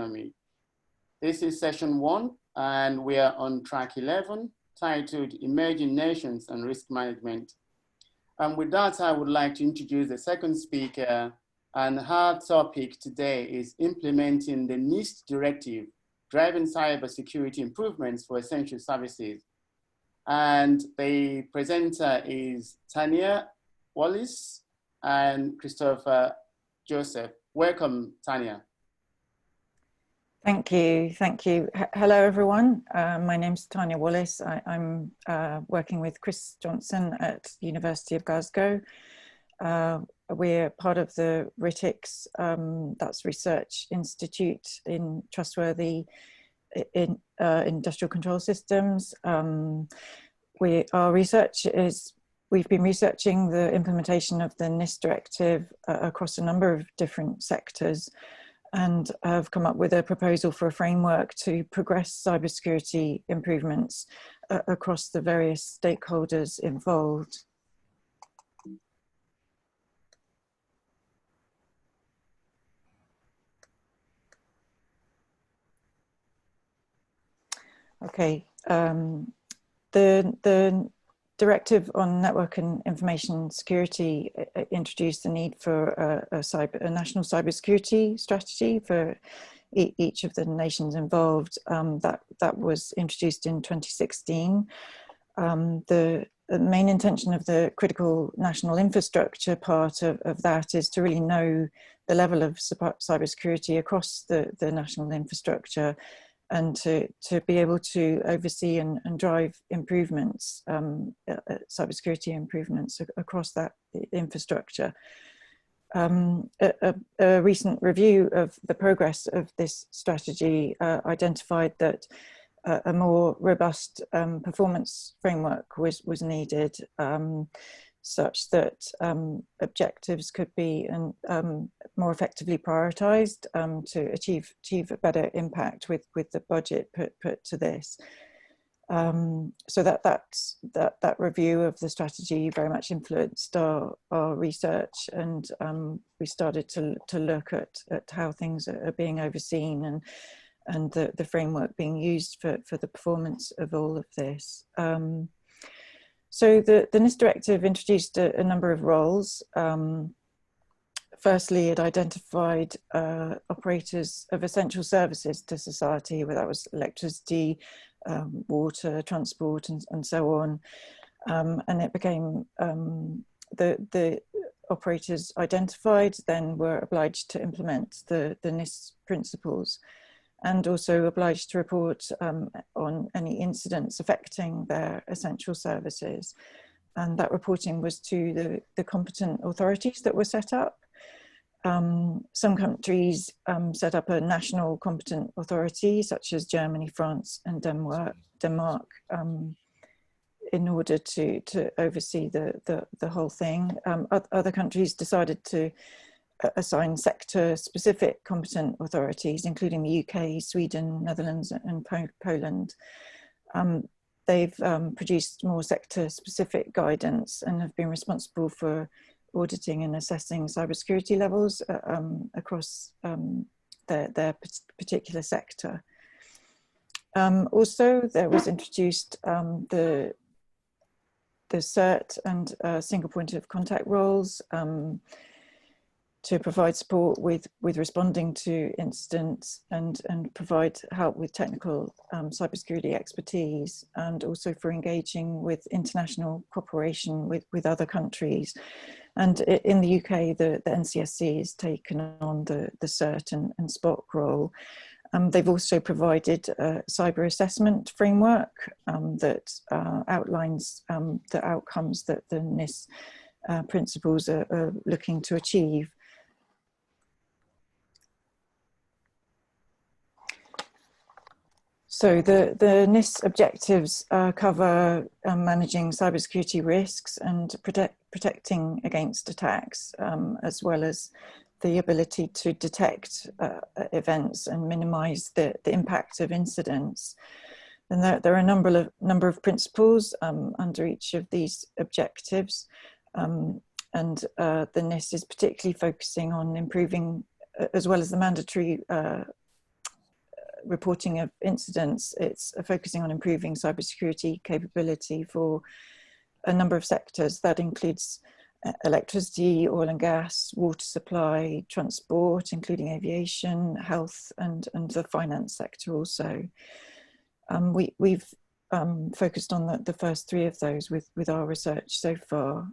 economy. This is session 1, and we are on track 11, titled Emerging Nations and Risk Management. And with that, I would like to introduce the second speaker, and her topic today is implementing the NIS Directive, driving cybersecurity improvements for essential services. And the presenter is Tania, Wallis, and Christopher Joseph. Welcome, Tania. Thank you. Hello, everyone. My name's Tania Wallis. I'm working with Chris Johnson at University of Glasgow. We're part of the RITICS, that's Research Institute in Trustworthy Industrial Control Systems. We've been researching the implementation of the NIS Directive across a number of different sectors, and have come up with a proposal for a framework to progress cybersecurity improvements across the various stakeholders involved. Okay, the Directive on Network and Information Security introduced the need for a national cybersecurity strategy for each of the nations involved. That was introduced in 2016. The main intention of the critical national infrastructure part of that is to really know the level of cybersecurity across the national infrastructure, and to be able to oversee and drive improvements, cybersecurity improvements across that infrastructure. A recent review of the progress of this strategy identified that a more robust performance framework was needed, such that objectives could be more effectively prioritized to achieve a better impact with the budget put to this. So that review of the strategy very much influenced our research, and we started to look at how things are being overseen and the framework being used for the performance of all of this. So the NIS Directive introduced a number of roles. Firstly, it identified operators of essential services to society, where that was electricity, water, transport, and so on. And it became the operators identified then were obliged to implement the NIS principles, and also obliged to report on any incidents affecting their essential services. And that reporting was to the competent authorities that were set up. Some countries set up a national competent authority, such as Germany, France, and Denmark, in order to oversee the whole thing. Other countries decided to assign sector-specific competent authorities, including the UK, Sweden, Netherlands, and Poland. They've produced more sector-specific guidance and have been responsible for auditing and assessing cybersecurity levels across their particular sector. Also, there was introduced the CERT and single point of contact roles to provide support with responding to incidents and provide help with technical cybersecurity expertise, and also for engaging with international cooperation with other countries. And in the UK, the NCSC has taken on the CERT and SPOC role. They've also provided a cyber assessment framework that outlines the outcomes that the NIS principles are looking to achieve. So the NIS objectives cover managing cybersecurity risks and protecting against attacks, as well as the ability to detect events and minimize the impact of incidents. And there are a number of principles under each of these objectives. And the NIS is particularly focusing on improving, as well as the mandatory reporting of incidents, it's focusing on improving cybersecurity capability for a number of sectors. That includes electricity, oil and gas, water supply, transport, including aviation, health, and the finance sector also. We've focused on the first three of those with our research so far.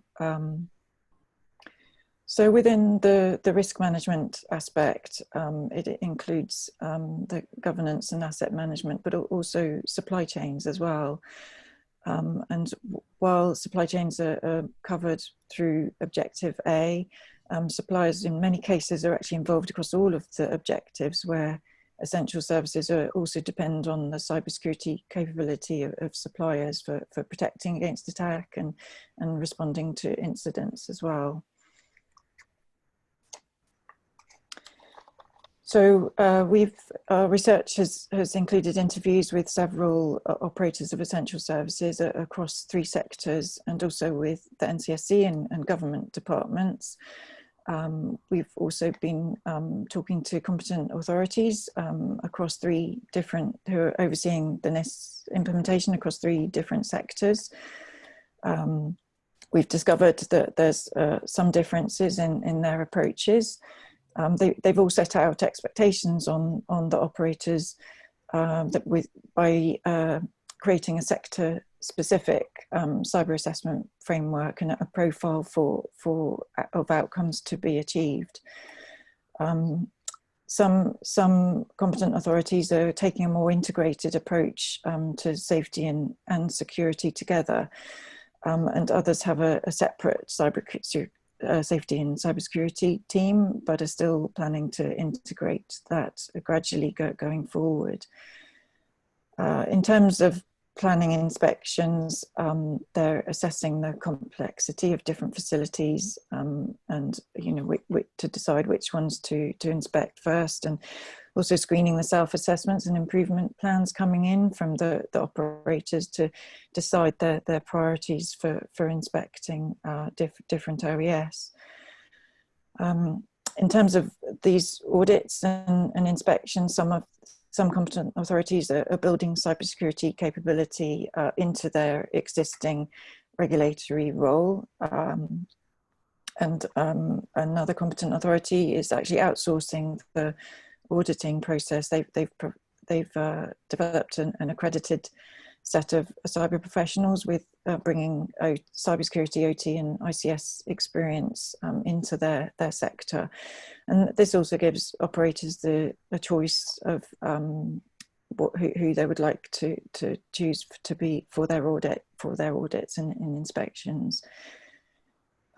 So within the risk management aspect, it includes the governance and asset management, but also supply chains as well. And while supply chains are covered through Objective A, suppliers in many cases are actually involved across all of the objectives, where essential services are also depend on the cybersecurity capability of suppliers for protecting against attack and responding to incidents as well. So our research has included interviews with several operators of essential services across 3 sectors, and also with the NCSC and government departments. We've also been talking to competent authorities across 3 different, who are overseeing the NIS implementation across 3 different sectors. We've discovered that there's some differences in their approaches. They've all set out expectations on the operators by creating a sector-specific cyber assessment framework and a profile of outcomes to be achieved. Some competent authorities are taking a more integrated approach to safety and security together, and others have a separate safety and cybersecurity team, but are still planning to integrate that gradually going forward. In terms of planning inspections, they're assessing the complexity of different facilities and to decide which ones to inspect first, and also screening the self-assessments and improvement plans coming in from the operators to decide their priorities for inspecting different OES. In terms of these audits and inspections, some competent authorities are building cybersecurity capability into their existing regulatory role. And another competent authority is actually outsourcing the auditing process. They've developed an accredited set of cyber professionals with bringing cybersecurity, OT and ICS experience into their sector. And this also gives operators a choice of who they would like to choose to be for their audits and inspections.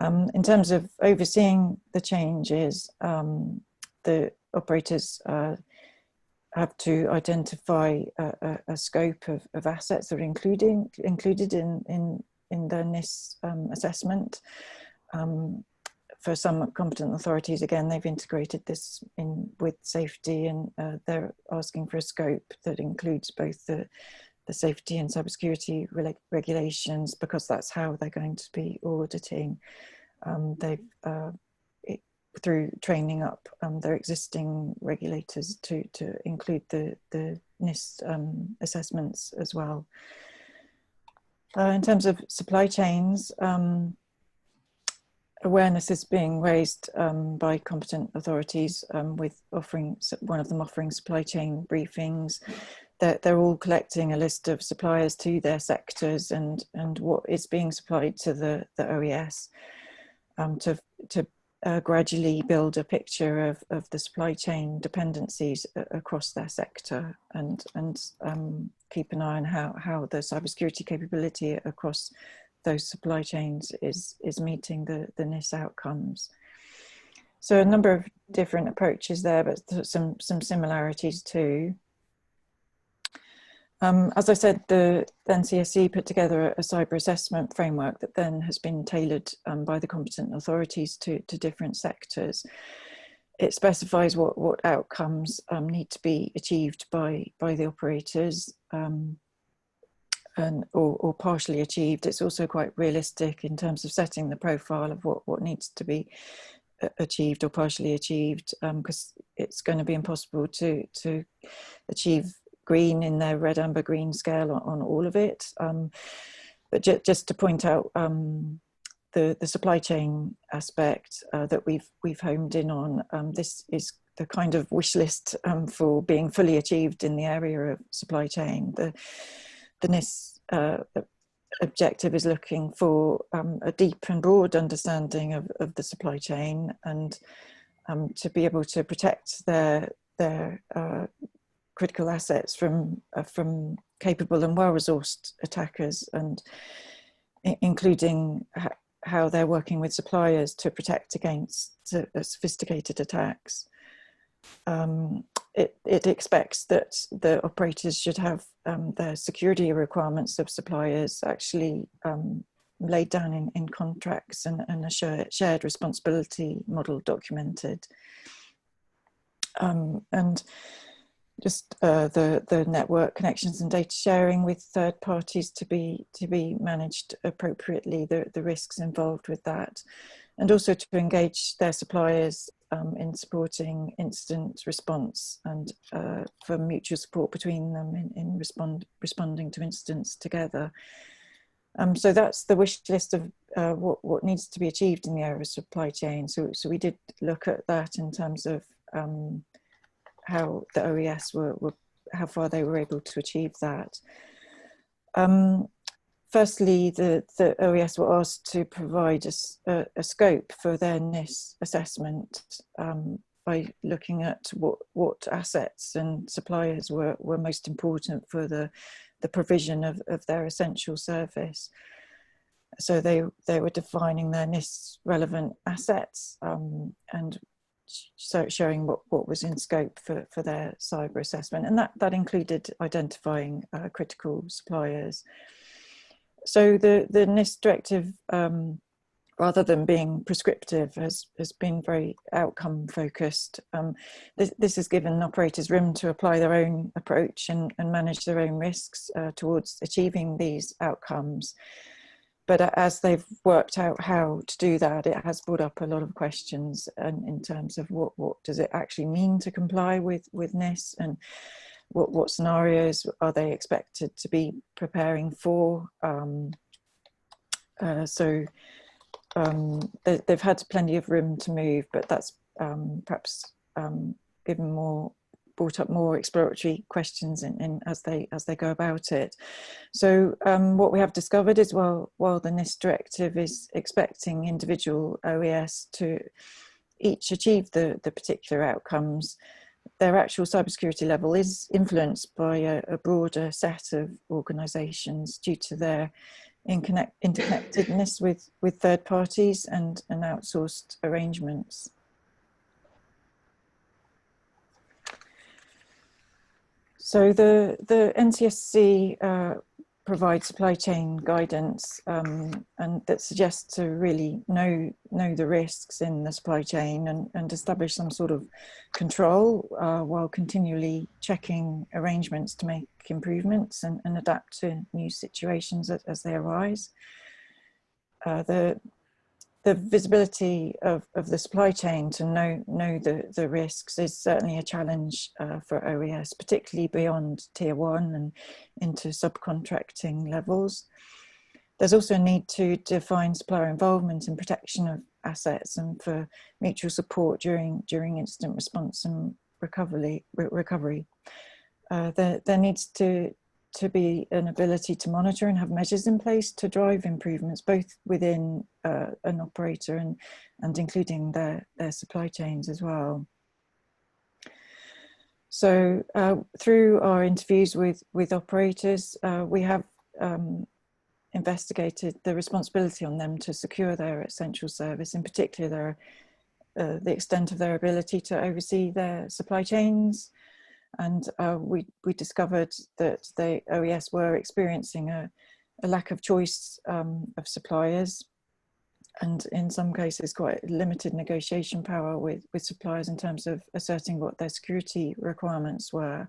In terms of overseeing the changes, the operators have to identify a scope of assets that are included in the NIS assessment. For some competent authorities, again, they've integrated this in with safety, and they're asking for a scope that includes both the safety and cybersecurity regulations, because that's how they're going to be auditing. They've through training up their existing regulators to include the NIS assessments as well. In terms of supply chains, awareness is being raised by competent authorities with one of them offering supply chain briefings. They're all collecting a list of suppliers to their sectors and what is being supplied to the OES to gradually build a picture of the supply chain dependencies across their sector, and keep an eye on how the cybersecurity capability across those supply chains is meeting the NIS outcomes. So a number of different approaches there, but some similarities too. As I said, the NCSC put together a cyber assessment framework that then has been tailored by the competent authorities to different sectors. It specifies what outcomes need to be achieved by the operators or partially achieved. It's also quite realistic in terms of setting the profile of what needs to be achieved or partially achieved, because it's going to be impossible to achieve green in their red, amber, green scale on all of it. But just to point out the supply chain aspect that we've homed in on, this is the kind of wish list for being fully achieved in the area of supply chain. The NIS objective is looking for a deep and broad understanding of the supply chain, and to be able to protect their critical assets from capable and well-resourced attackers, and including how they're working with suppliers to protect against sophisticated attacks. It expects that the operators should have their security requirements of suppliers actually laid down in contracts, and a shared responsibility model documented. And just the network connections and data sharing with third parties to be managed appropriately, the risks involved with that, and also to engage their suppliers in supporting incident response, and for mutual support between them in responding to incidents together. So that's the wish list of what needs to be achieved in the area of supply chain. So we did look at that in terms of how the OES how far they were able to achieve that. Firstly, the OES were asked to provide a scope for their NIS assessment by looking at what assets and suppliers were most important for the provision of their essential service. So they were defining their NIS relevant assets, and so showing what was in scope for their cyber assessment, and that included identifying critical suppliers. So the NIS Directive, rather than being prescriptive, has been very outcome focused. This has given operators room to apply their own approach and manage their own risks towards achieving these outcomes. But as they've worked out how to do that, it has brought up a lot of questions in terms of what does it actually mean to comply with NIS, and what scenarios are they expected to be preparing for. They've had plenty of room to move, but that's perhaps brought up more exploratory questions as they go about it. So what we have discovered is, while the NIS Directive is expecting individual OES to each achieve the particular outcomes, their actual cybersecurity level is influenced by a broader set of organisations due to their interconnectedness with third parties and outsourced arrangements. So the NCSC provides supply chain guidance, and that suggests to really know the risks in the supply chain and establish some sort of control while continually checking arrangements to make improvements and adapt to new situations as they arise. The visibility of the supply chain to know the risks is certainly a challenge for OES, particularly beyond tier 1 and into subcontracting levels. There's also a need to define supplier involvement in protection of assets and for mutual support during incident response and recovery. There needs to be an ability to monitor and have measures in place to drive improvements, both within an operator and including their supply chains as well. So through our interviews with operators, we have investigated the responsibility on them to secure their essential service, in particular the extent of their ability to oversee their supply chains. And we discovered that the OES were experiencing a lack of choice of suppliers, and in some cases quite limited negotiation power with suppliers in terms of asserting what their security requirements were.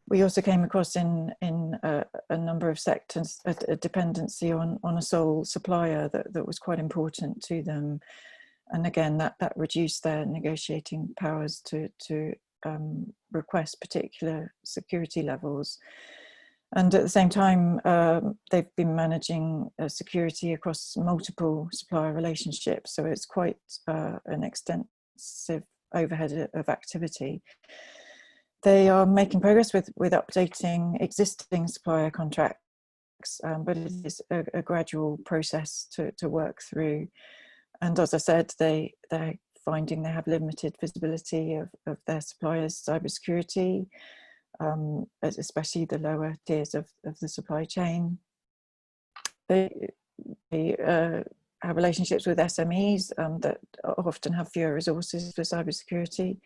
We also came across in a number of sectors a dependency on a sole supplier that was quite important to them. And again, that reduced their negotiating powers to request particular security levels. And at the same time, they've been managing security across multiple supplier relationships. So it's quite an extensive overhead of activity. They are making progress with updating existing supplier contracts, but it is a gradual process to work through. And as I said, they're finding they have limited visibility of their suppliers' cybersecurity, especially the lower tiers of the supply chain. They have relationships with SMEs that often have fewer resources for cybersecurity.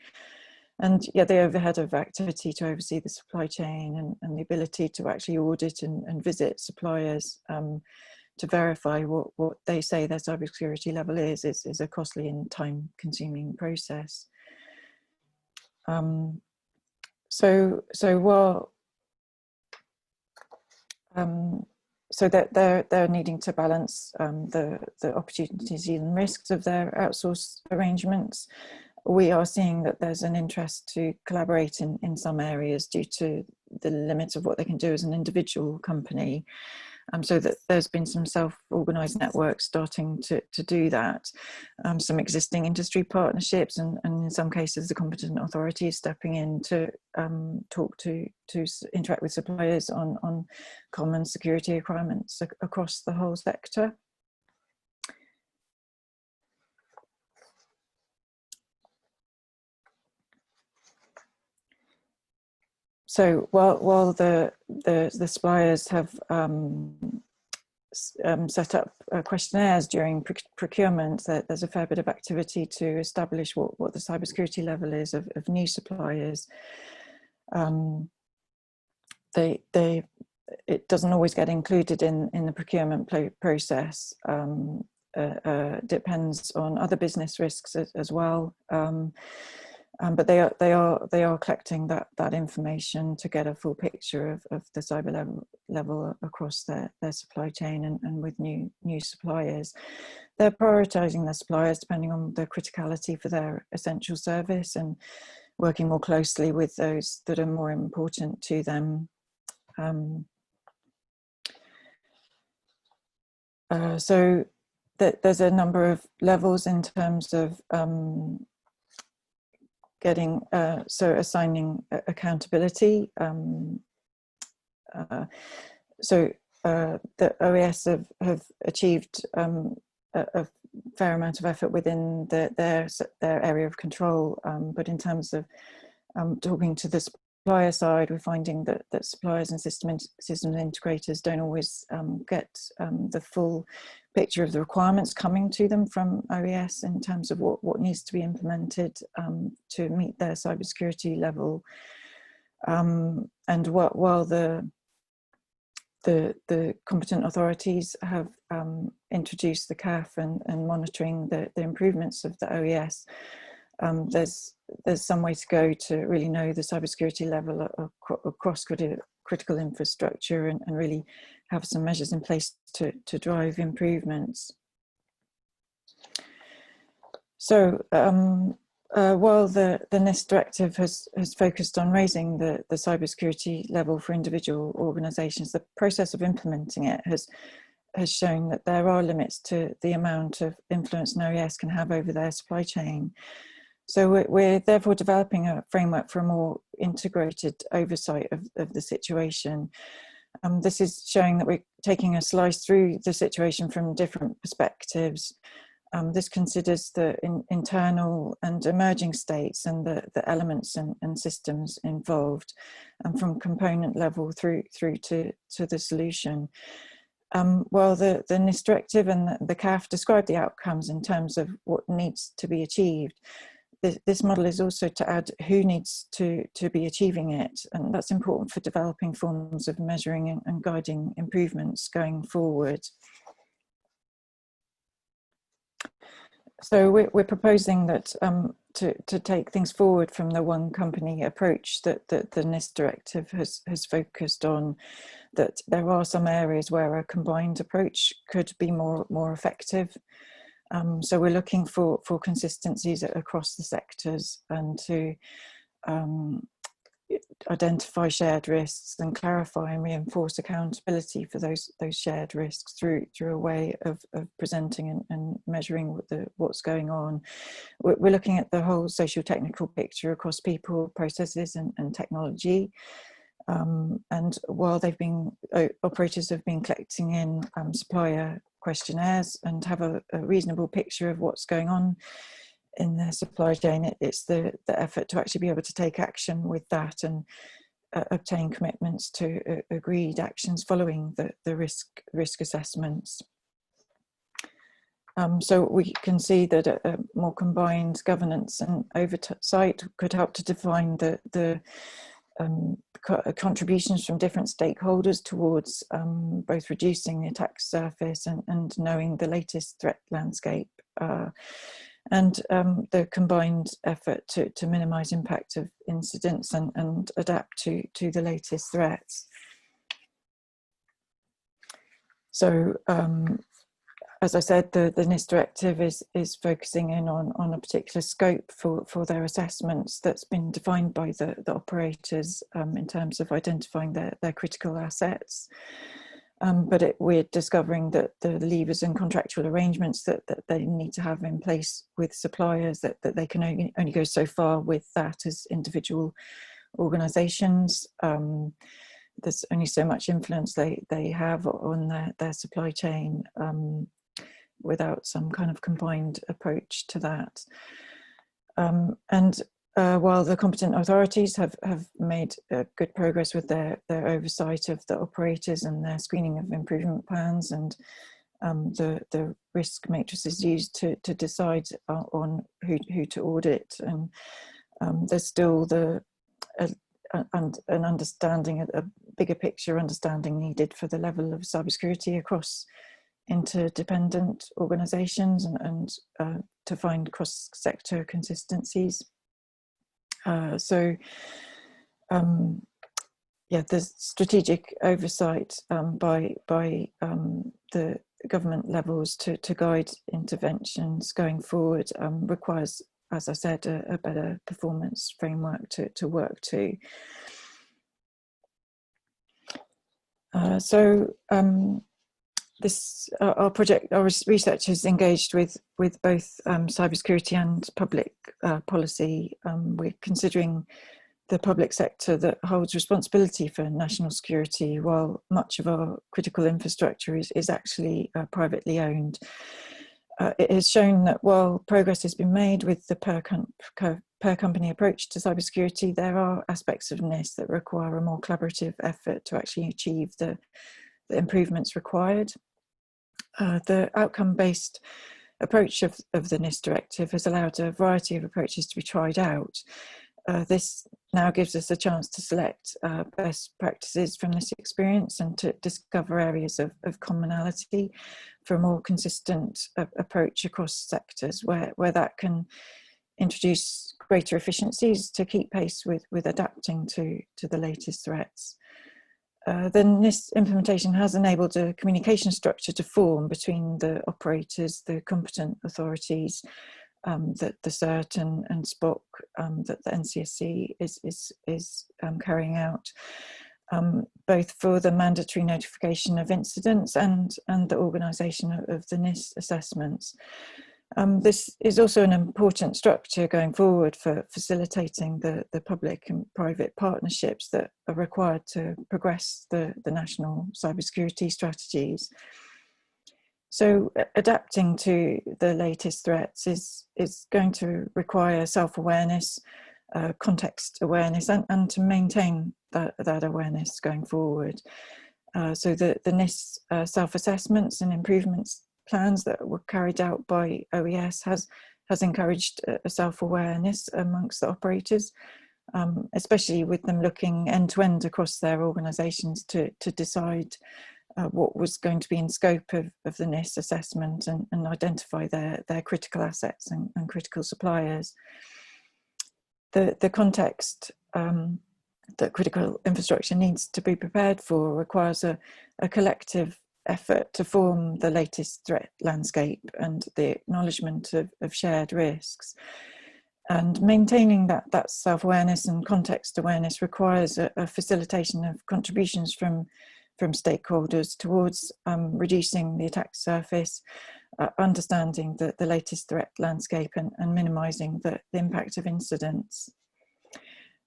And yeah, the overhead of activity to oversee the supply chain and the ability to actually audit and visit suppliers to verify what they say their cybersecurity level is a costly and time-consuming process. So that they're needing to balance the opportunities and risks of their outsourced arrangements. We are seeing that there's an interest to collaborate in some areas due to the limits of what they can do as an individual company. So that there's been some self-organized networks starting to do that. Some existing industry partnerships and in some cases the competent authorities stepping in to talk to interact with suppliers on common security requirements across the whole sector. So while the suppliers have set up questionnaires during procurement, there's a fair bit of activity to establish what the cybersecurity level is of new suppliers. It doesn't always get included in the procurement process. Depends on other business risks as well. But they are collecting that information to get a full picture of the cyber level across their supply chain and with new suppliers. They're prioritizing their suppliers depending on the criticality for their essential service and working more closely with those that are more important to them. So there's a number of levels in terms of getting assigning accountability. So the OES have achieved a fair amount of effort within their area of control, but in terms of talking to the supplier side, we're finding that suppliers and systems integrators don't always get the full picture of the requirements coming to them from OES in terms of what needs to be implemented to meet their cybersecurity level. And while the competent authorities have introduced the CAF and monitoring the improvements of the OES, there's some way to go to really know the cybersecurity level across critical infrastructure and really have some measures in place to drive improvements. So while the NIS Directive has focused on raising the cybersecurity level for individual organisations, the process of implementing it has shown that there are limits to the amount of influence an OES can have over their supply chain. So we're therefore developing a framework for a more integrated oversight of the situation. This is showing that we're taking a slice through the situation from different perspectives. This considers the internal and emerging states and the elements and systems involved, from component level through to the solution. While the NIS Directive and the CAF describe the outcomes in terms of what needs to be achieved, this model is also to add who needs to be achieving it, and that's important for developing forms of measuring and guiding improvements going forward. So we're proposing that to take things forward from the one company approach that the NIS Directive has focused on, that there are some areas where a combined approach could be more effective. So we're looking for consistencies across the sectors and to identify shared risks and clarify and reinforce accountability for those shared risks through a way of presenting and measuring what's going on. We're looking at the whole social technical picture across people, processes and technology. And while operators have been collecting in supplier questionnaires and have a reasonable picture of what's going on in their supply chain, it's the effort to actually be able to take action with that and obtain commitments to agreed actions following the risk assessments. So we can see that a more combined governance and oversight could help to define the contributions from different stakeholders towards both reducing the attack surface and knowing the latest threat landscape, and the combined effort to minimise impact of incidents and adapt to the latest threats. So as I said, the NIS Directive is focusing in on a particular scope for their assessments that's been defined by the operators in terms of identifying their critical assets. But we're discovering that the levers and contractual arrangements that they need to have in place with suppliers, that they can only go so far with that as individual organisations. There's only so much influence they have on their supply chain without some kind of combined approach to that. While the competent authorities have made good progress with their oversight of the operators and their screening of improvement plans and the risk matrices used to decide on who to audit, and there's still an understanding, a bigger picture understanding needed for the level of cybersecurity across interdependent organisations and to find cross-sector consistencies. So there's strategic oversight by the government levels to guide interventions going forward, requires, as I said, a better performance framework to work to. Our research is engaged with both cybersecurity and public policy. We're considering the public sector that holds responsibility for national security, while much of our critical infrastructure is actually privately owned. It has shown that while progress has been made with the per company approach to cybersecurity, there are aspects of NIS that require a more collaborative effort to actually achieve the improvements required. The outcome-based approach of the NIS Directive has allowed a variety of approaches to be tried out. This now gives us a chance to select best practices from this experience and to discover areas of commonality for a more consistent approach across sectors where that can introduce greater efficiencies to keep pace with adapting to the latest threats. The NIS implementation has enabled a communication structure to form between the operators, the competent authorities, the CERT and SPOC that the NCSC is carrying out, both for the mandatory notification of incidents and the organisation of the NIS assessments. This is also an important structure going forward for facilitating the public and private partnerships that are required to progress the national cybersecurity strategies. So adapting to the latest threats is going to require self-awareness, context awareness, and to maintain that awareness going forward. So the NIS self-assessments and improvements plans that were carried out by OES has encouraged a self-awareness amongst the operators, especially with them looking end-to-end across their organisations to decide what was going to be in scope of the NIS assessment and identify their critical assets and critical suppliers. The context that critical infrastructure needs to be prepared for requires a collective effort to form the latest threat landscape and the acknowledgement of shared risks. And maintaining that self-awareness and context awareness requires a facilitation of contributions from stakeholders towards reducing the attack surface, understanding the latest threat landscape, and minimising the impact of incidents.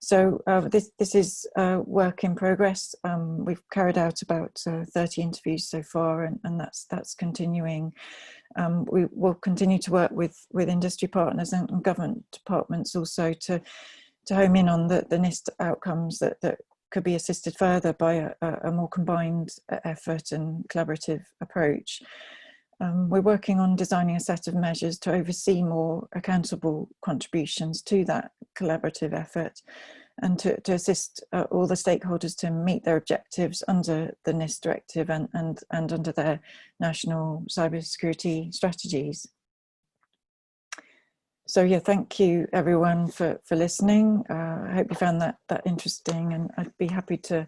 So this is work in progress. We've carried out about 30 interviews so far, and that's continuing. We will continue to work with industry partners and government departments also to home in on the NIST outcomes that could be assisted further by a more combined effort and collaborative approach. We're working on designing a set of measures to oversee more accountable contributions to that collaborative effort, and to assist all the stakeholders to meet their objectives under the NIS Directive and under their national cybersecurity strategies. So yeah, thank you everyone for listening. I hope you found that interesting, and I'd be happy to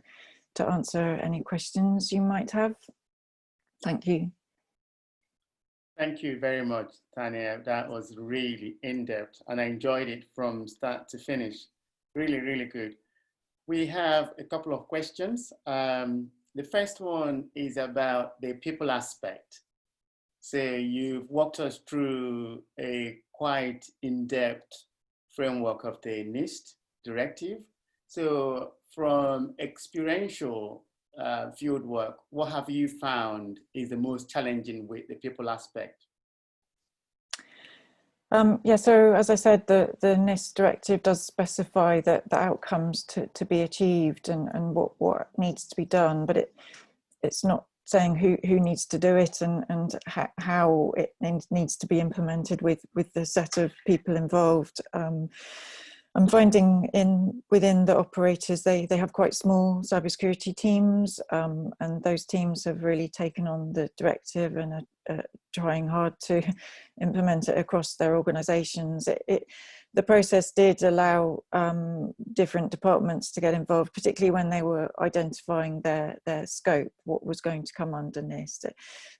answer any questions you might have. Thank you. Thank you very much, Tania. That was really in-depth, and I enjoyed it from start to finish. Really, really good. We have a couple of questions. The first one is about the people aspect. So you've walked us through a quite in-depth framework of the NIST Directive. So from experiential field work, what have you found is the most challenging with the people aspect? Yeah, so as I said, the NIS Directive does specify the outcomes to be achieved and what needs to be done, but it's not saying who needs to do it and how it needs to be implemented with the set of people involved. I'm finding within the operators, they have quite small cybersecurity teams, and those teams have really taken on the directive and are trying hard to implement it across their organisations. The process did allow different departments to get involved, particularly when they were identifying their scope, what was going to come under NIST.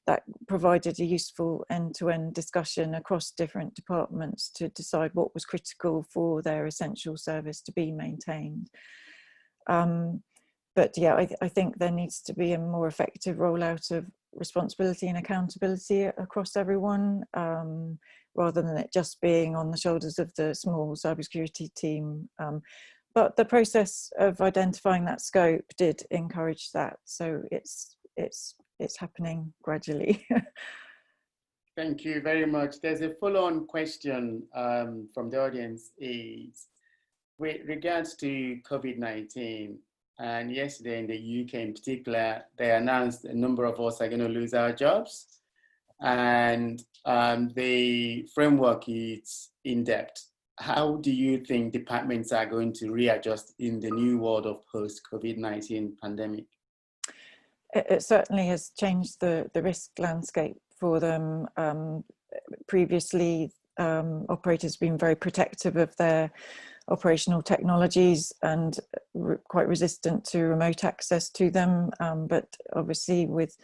That provided a useful end-to-end discussion across different departments to decide what was critical for their essential service to be maintained. But yeah, I think there needs to be a more effective rollout of responsibility and accountability across everyone, rather than it just being on the shoulders of the small cybersecurity team. But the process of identifying that scope did encourage that, so it's happening gradually. Thank you very much. There's a follow-on question from the audience is with regards to COVID-19. And yesterday in the UK in particular, they announced a number of us are going to lose our jobs. And the framework is in depth. How do you think departments are going to readjust in the new world of post-COVID-19 pandemic? It certainly has changed the risk landscape for them. Previously, operators have been very protective of their operational technologies and quite resistant to remote access to them. But obviously with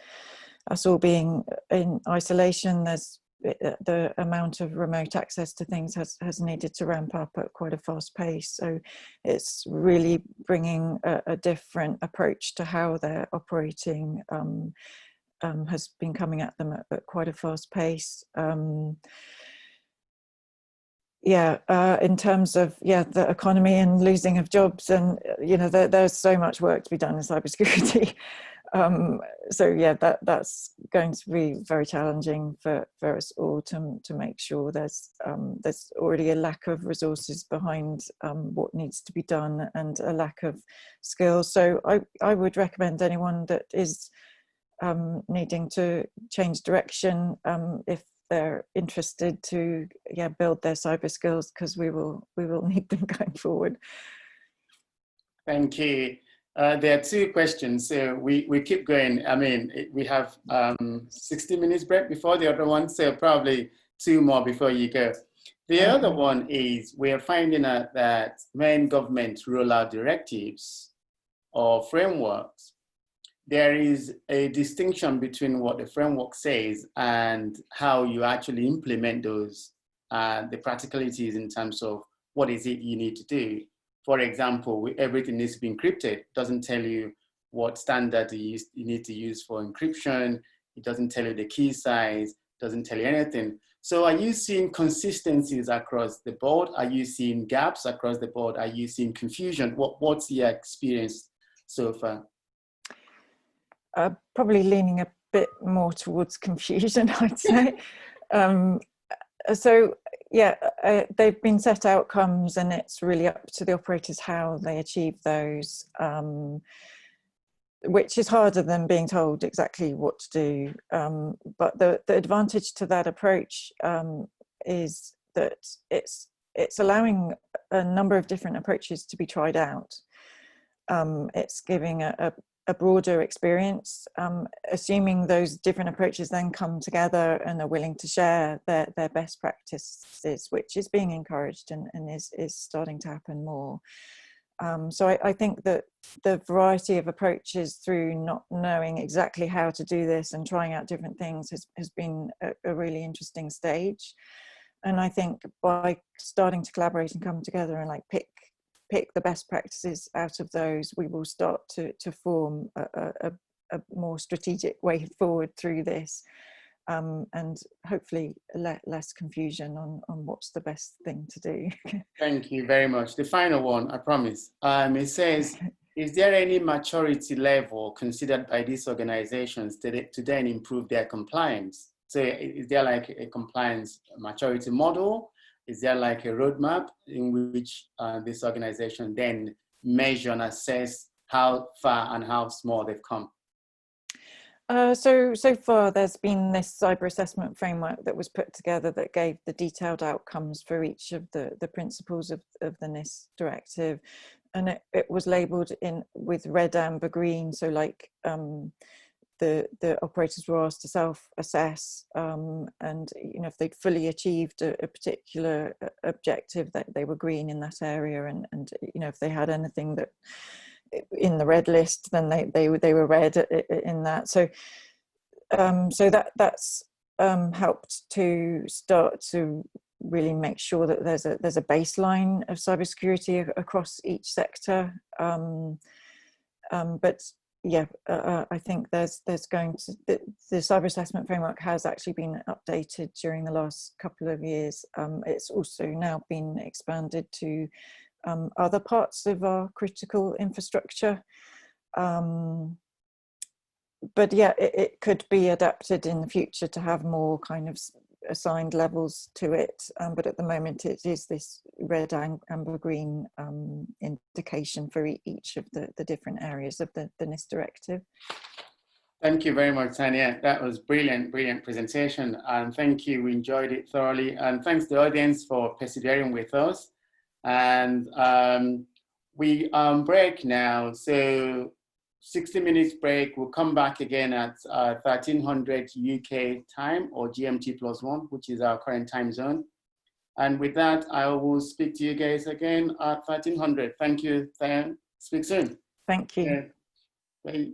us all being in isolation, the amount of remote access to things has needed to ramp up at quite a fast pace. So it's really bringing a different approach to how they're operating, has been coming at them at quite a fast pace. In terms of the economy and losing of jobs, and there's so much work to be done in cybersecurity. That's going to be very challenging for us all to make sure there's already a lack of resources behind what needs to be done and a lack of skills. So I would recommend anyone that is needing to change direction, if they're interested, to build their cyber skills, because we will need them going forward. Thank you. There are two questions, so we keep going. I mean, we have 60 minutes break before the other one, so probably two more before you go. The other one is, we are finding out that when governments roll out directives or frameworks, there is a distinction between what the framework says and how you actually implement those, the practicalities in terms of what is it you need to do. For example, everything needs to be encrypted. It doesn't tell you what standard you need to use for encryption. It doesn't tell you the key size, doesn't tell you anything. So are you seeing consistencies across the board? Are you seeing gaps across the board? Are you seeing confusion? What's your experience so far? Probably leaning a bit more towards confusion, I'd say. So yeah, they've been set outcomes, and it's really up to the operators how they achieve those, which is harder than being told exactly what to do. But the advantage to that approach is that it's allowing a number of different approaches to be tried out. It's giving a broader experience, assuming those different approaches then come together and are willing to share their best practices, which is being encouraged and is starting to happen more. So I think that the variety of approaches through not knowing exactly how to do this and trying out different things has been a really interesting stage. And I think by starting to collaborate and come together and like pick the best practices out of those, we will start to form a more strategic way forward through this, and hopefully less confusion on what's the best thing to do. Thank you very much. The final one, I promise. It says, is there any maturity level considered by these organizations to then improve their compliance? So is there like a compliance maturity model? Is there like a roadmap in which this organization then measure and assess how far and how small they've come? So far there's been this cyber assessment framework that was put together that gave the detailed outcomes for each of the principles of the NIS Directive, and it was labelled with red, amber, green. So like the operators were asked to self-assess, and if they'd fully achieved a particular objective, that they were green in that area, and if they had anything that in the red list, then they were red in that. So that's helped to start to really make sure that there's a baseline of cybersecurity across each sector. But yeah, I think there's going to the cyber assessment framework has actually been updated during the last couple of years. It's also now been expanded to other parts of our critical infrastructure. But yeah, it could be adapted in the future to have more kind of assigned levels to it. But at the moment, it is this red, amber, green indication for each of the different areas of the NIS Directive. Thank you very much, Tania. That was brilliant presentation. And thank you, we enjoyed it thoroughly. And thanks to the audience for persevering with us. And we break now. So 60 minutes break. We'll come back again at 1300 UK time, or GMT +1, which is our current time zone. And with that, I will speak to you guys again at 1300. Thank you, Tania. Speak soon. Thank you. Bye.